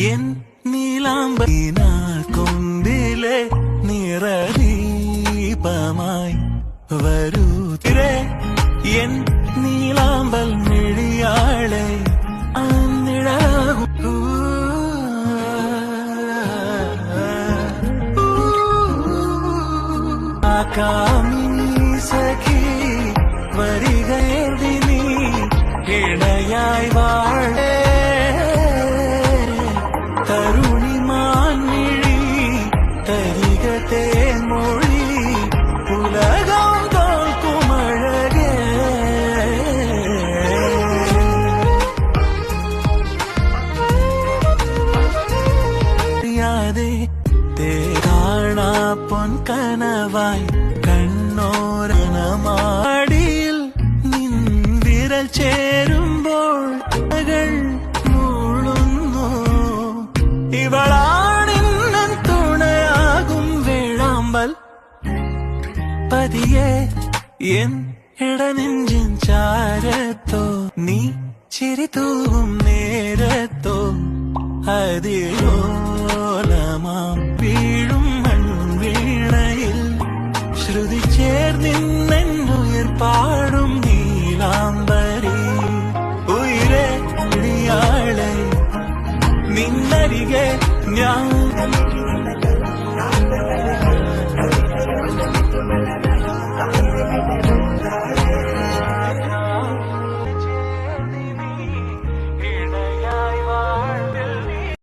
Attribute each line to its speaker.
Speaker 1: N നീലാമ്പനാൾ കൊമ്പിലെ നിറദീപമായി വരൂ തിരേ N നീലാമ്പൽ മിഴിയാളെ അന്നിഴകൂ കാമിനി സഖി വരികേറി നീ ഇണയായി വാഴേ തരുണിമാൻ മിഴി തരികത്തെ മൊഴി ഉലകം തോൽക്കുമഴകേ അറിയാതെ തേടാണാ പൊൻകനവായി കണ്ണോരനമാടിയിൽ നിൻ വിരൽ ചേരുമ്പോൾ മൂളുന്നു ഇവളാണിന്നൻ തുണയാകും വേഴാമ്പൽ പതിയെ എൻ ഇടനെഞ്ചിൻ ചാരത്തോ നീ ചിരി തൂവും നേരത്തോ അതിലോലമാം വീഴും മൺവീണയിൽ ശ്രുതി ചേർന്നിന്നുയർ പാടും നീലാംബരി ഉയരെ ഇടിയാളെ നിന്നരികെ ഞാൻ